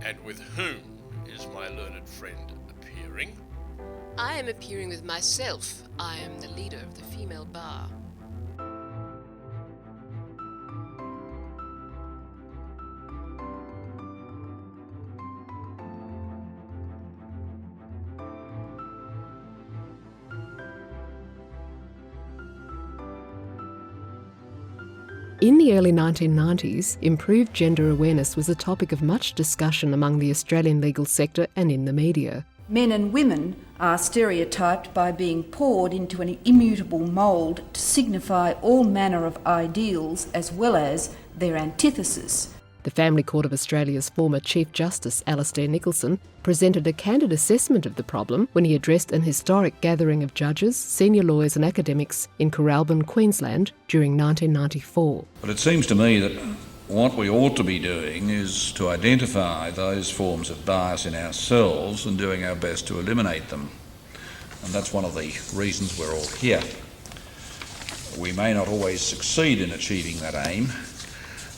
And with whom is my learned friend appearing? I am appearing with myself. I am the leader of the female bar. In the early 1990s, improved gender awareness was a topic of much discussion among the Australian legal sector and in the media. Men and women are stereotyped by being poured into an immutable mould to signify all manner of ideals as well as their antithesis. The Family Court of Australia's former Chief Justice Alastair Nicholson presented a candid assessment of the problem when he addressed an historic gathering of judges, senior lawyers and academics in Coralbin, Queensland during 1994. But it seems to me that what we ought to be doing is to identify those forms of bias in ourselves and doing our best to eliminate them. And that's one of the reasons we're all here. We may not always succeed in achieving that aim,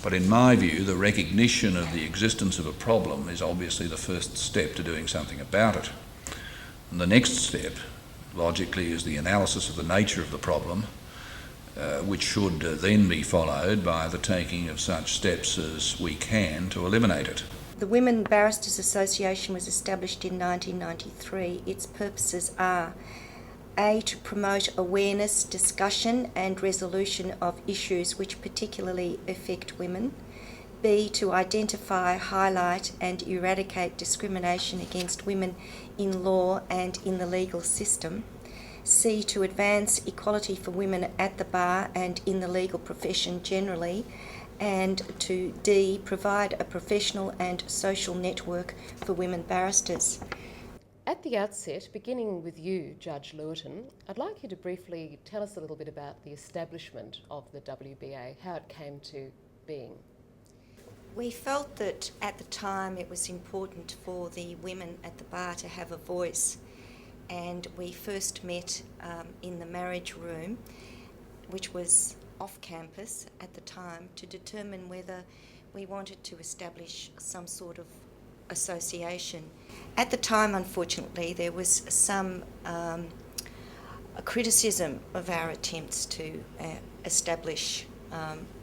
but in my view, the recognition of the existence of a problem is obviously the first step to doing something about it. And the next step, logically, is the analysis of the nature of the problem, which should then be followed by the taking of such steps as we can to eliminate it. The Women Barristers Association was established in 1993. Its purposes are A, to promote awareness, discussion and resolution of issues which particularly affect women. B, to identify, highlight and eradicate discrimination against women in law and in the legal system. C, to advance equality for women at the bar and in the legal profession generally. And to D, provide a professional and social network for women barristers. At the outset, beginning with you, Judge Lewerton, I'd like you to briefly tell us a little bit about the establishment of the WBA, how it came to being. We felt that at the time it was important for the women at the bar to have a voice, and we first met in the marriage room, which was off campus at the time, to determine whether we wanted to establish some sort of association. At the time, unfortunately, there was some criticism of our attempts to establish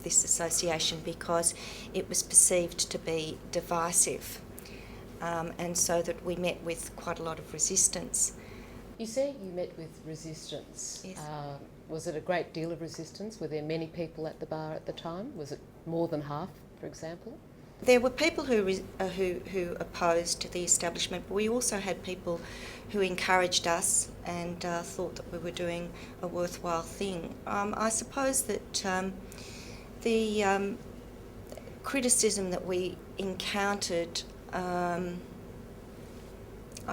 this association because it was perceived to be divisive, and so that we met with quite a lot of resistance. You say you met with resistance. Yes. Was it a great deal of resistance? Were there many people at the bar at the time? Was it more than half, for example? There were people who opposed the establishment, but we also had people who encouraged us and thought that we were doing a worthwhile thing. I suppose that the criticism that we encountered, I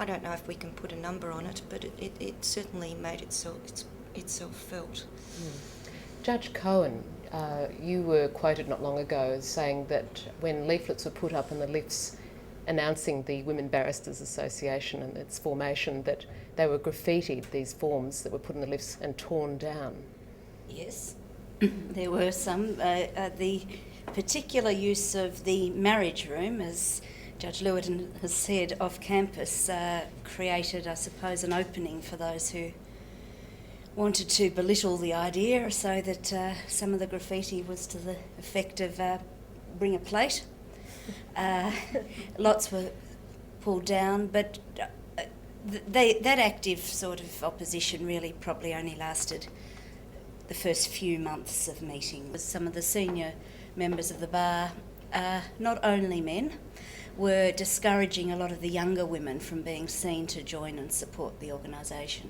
don't know if we can put a number on it, but it certainly made itself felt. Judge Cohen, you were quoted not long ago as saying that when leaflets were put up in the lifts announcing the Women Barristers Association and its formation, that they were graffitied, these forms that were put in the lifts, and torn down. Yes, there were some. The particular use of the marriage room, as Judge Lewerton has said, off campus, created, I suppose, an opening for those who wanted to belittle the idea, so that some of the graffiti was to the effect of bring a plate. Lots were pulled down, but that active sort of opposition really probably only lasted the first few months of meeting. Some of the senior members of the bar, not only men, were discouraging a lot of the younger women from being seen to join and support the organisation.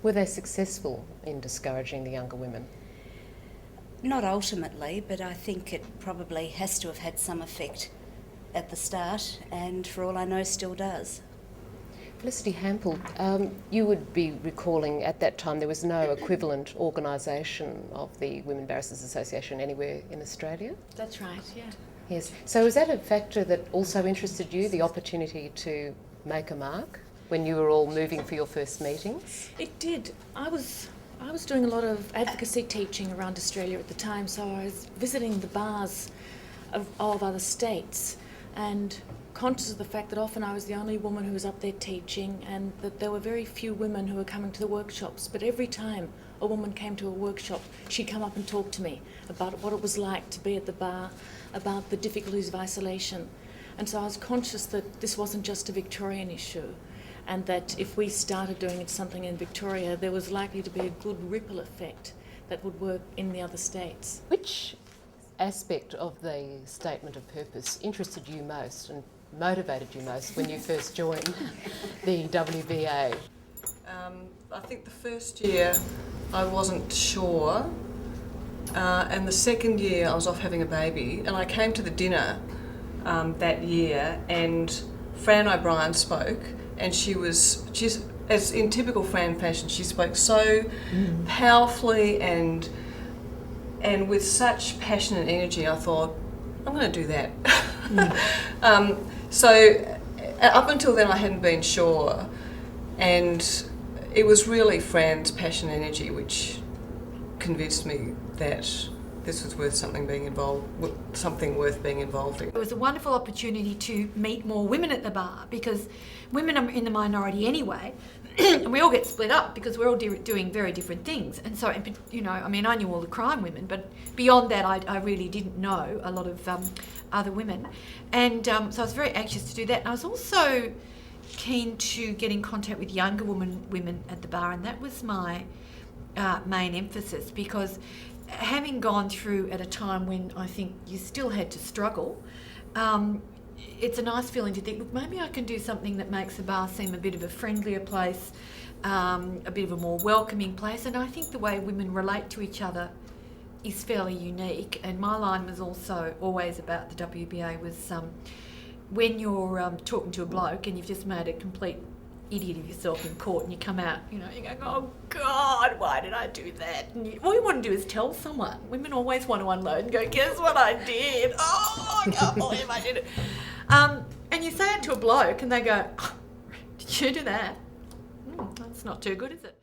Were they successful in discouraging the younger women? Not ultimately, but I think it probably has to have had some effect at the start, and for all I know still does. Felicity Hampel, you would be recalling at that time there was no equivalent organisation of the Women Barristers Association anywhere in Australia? That's right, yeah. Yes. So is that a factor that also interested you, the opportunity to make a mark when you were all moving for your first meetings? It did. I was doing a lot of advocacy teaching around Australia at the time, so I was visiting the bars of other states and conscious of the fact that often I was the only woman who was up there teaching, and that there were very few women who were coming to the workshops. But every time a woman came to a workshop, she'd come up and talk to me about what it was like to be at the bar, about the difficulties of isolation. And so I was conscious that this wasn't just a Victorian issue, and that if we started doing something in Victoria, there was likely to be a good ripple effect that would work in the other states. Which aspect of the statement of purpose interested you most and motivated you most when you first joined the WBA? I think the first year I wasn't sure, and the second year I was off having a baby, and I came to the dinner that year, and Fran O'Brien spoke, and she's as in typical Fran fashion, she spoke so powerfully and with such passion and energy. I thought, I'm going to do that. So up until then I hadn't been sure, and it was really Fran's passion and energy which convinced me that this was worth something worth being involved in. It was a wonderful opportunity to meet more women at the bar, because women are in the minority anyway, and we all get split up because we're all doing very different things. And so, you know, I mean, I knew all the crime women, but beyond that, I really didn't know a lot of other women. And so I was very anxious to do that. And I was also keen to get in contact with younger women at the bar, and that was my main emphasis, because having gone through at a time when I think you still had to struggle, it's a nice feeling to think, look, maybe I can do something that makes the bar seem a bit of a friendlier place, a bit of a more welcoming place. And I think the way women relate to each other is fairly unique. And my line was also always about the WBA was when you're talking to a bloke and you've just made a complete idiot of yourself in court, and you come out, you know, you go, oh God, why did I do that? And all you want to do is tell someone. Women always want to unload and go, guess what I did? Oh, I can't believe I did it. And you say it to a bloke and they go, oh, did you do that? That's not too good, is it?